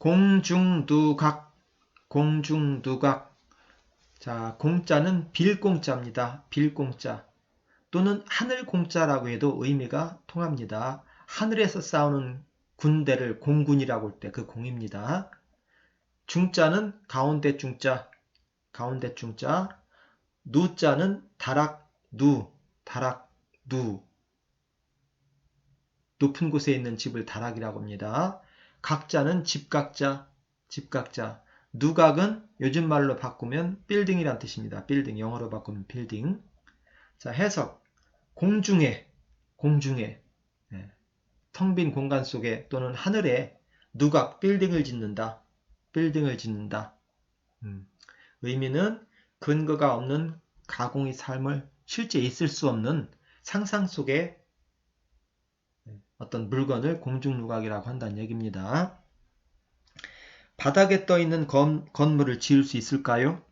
공중두각, 공중두각. 자, 공자는 빌공자입니다. 빌공자. 또는 하늘공자라고 해도 의미가 통합니다. 하늘에서 싸우는 군대를 공군이라고 할 때 그 공입니다. 중자는 가운데 중자, 가운데 중자. 누자는 다락누, 다락누. 높은 곳에 있는 집을 다락이라고 합니다. 각자는 집각자, 집각자. 누각은 요즘 말로 바꾸면 빌딩이란 뜻입니다. 빌딩, 영어로 바꾸면 빌딩. 자, 해석. 공중에, 공중에, 텅 빈 공간 속에 또는 하늘에 누각, 빌딩을 짓는다. 빌딩을 짓는다. 의미는 근거가 없는 가공의 삶을 실제 있을 수 없는 상상 속에 어떤 물건을 공중누각이라고 한다는 얘기입니다. 바닥에 떠있는 건물을 지을 수 있을까요?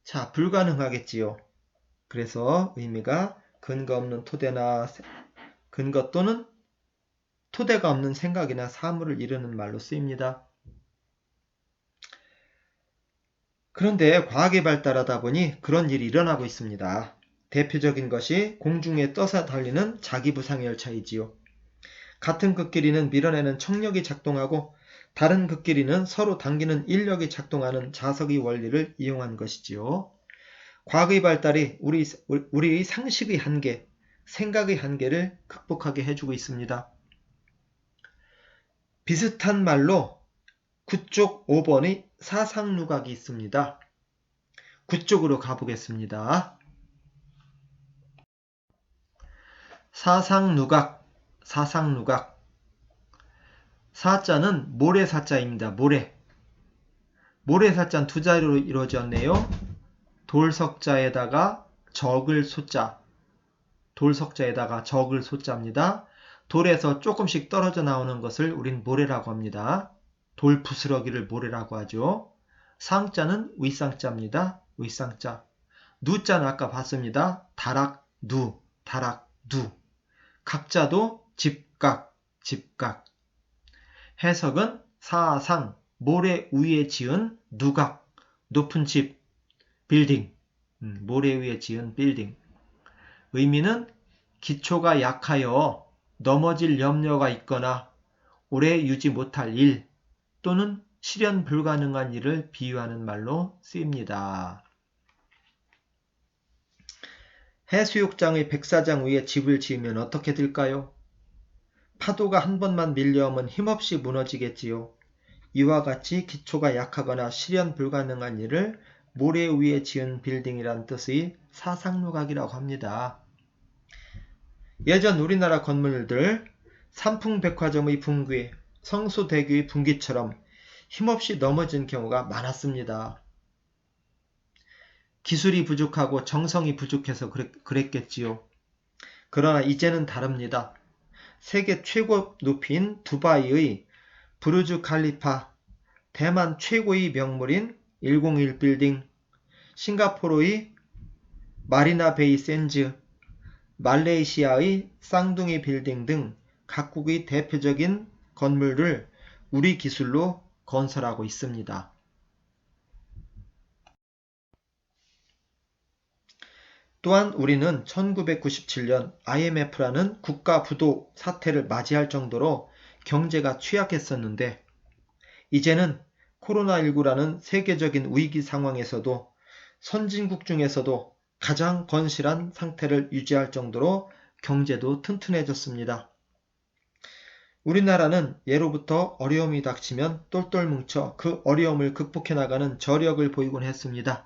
자, 불가능하겠지요. 그래서 의미가 근거 없는 토대나 근거 또는 토대가 없는 생각이나 사물을 이르는 말로 쓰입니다. 그런데 과학이 발달하다 보니 그런 일이 일어나고 있습니다. 대표적인 것이 공중에 떠서 달리는 자기부상열차이지요. 같은 극끼리는 밀어내는 청력이 작동하고 다른 극끼리는 서로 당기는 인력이 작동하는 자석의 원리를 이용한 것이지요. 과학의 발달이 우리의 상식의 한계, 생각의 한계를 극복하게 해주고 있습니다. 비슷한 말로 9쪽 5번의 사상누각이 있습니다. 9쪽으로 가보겠습니다. 사상누각, 사상누각. 사자는 모래사자입니다. 모래. 모래사자는 두 자리로 이루어졌네요. 돌석자에다가 적을 소자. 돌석자에다가 적을 소자입니다. 돌에서 조금씩 떨어져 나오는 것을 우린 모래라고 합니다. 돌 부스러기를 모래라고 하죠. 상자는 윗상자입니다. 윗상자. 누자는 아까 봤습니다. 다락누, 다락누. 각자도 집각, 집각. 해석은 사상, 모래 위에 지은 누각, 높은 집, 빌딩. 모래 위에 지은 빌딩. 의미는 기초가 약하여 넘어질 염려가 있거나 오래 유지 못할 일 또는 실현 불가능한 일을 비유하는 말로 쓰입니다. 해수욕장의 백사장 위에 집을 지으면 어떻게 될까요? 파도가 한 번만 밀려오면 힘없이 무너지겠지요. 이와 같이 기초가 약하거나 실현 불가능한 일을 모래 위에 지은 빌딩이란 뜻의 사상누각이라고 합니다. 예전 우리나라 건물들 삼풍백화점의 붕괴, 성수대교의 붕괴처럼 힘없이 넘어진 경우가 많았습니다. 기술이 부족하고 정성이 부족해서 그랬겠지요. 그러나 이제는 다릅니다. 세계 최고 높이인 두바이의 부르주 칼리파, 대만 최고의 명물인 101 빌딩, 싱가포르의 마리나 베이 샌즈, 말레이시아의 쌍둥이 빌딩 등 각국의 대표적인 건물을 우리 기술로 건설하고 있습니다. 또한 우리는 1997년 IMF라는 국가 부도 사태를 맞이할 정도로 경제가 취약했었는데 이제는 코로나19라는 세계적인 위기 상황에서도 선진국 중에서도 가장 건실한 상태를 유지할 정도로 경제도 튼튼해졌습니다. 우리나라는 예로부터 어려움이 닥치면 똘똘 뭉쳐 그 어려움을 극복해 나가는 저력을 보이곤 했습니다.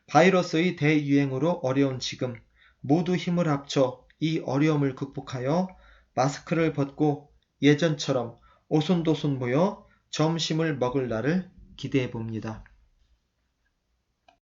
바이러스의 대유행으로 어려운 지금 모두 힘을 합쳐 이 어려움을 극복하여 마스크를 벗고 예전처럼 오손도손 모여 점심을 먹을 날을 기대해 봅니다.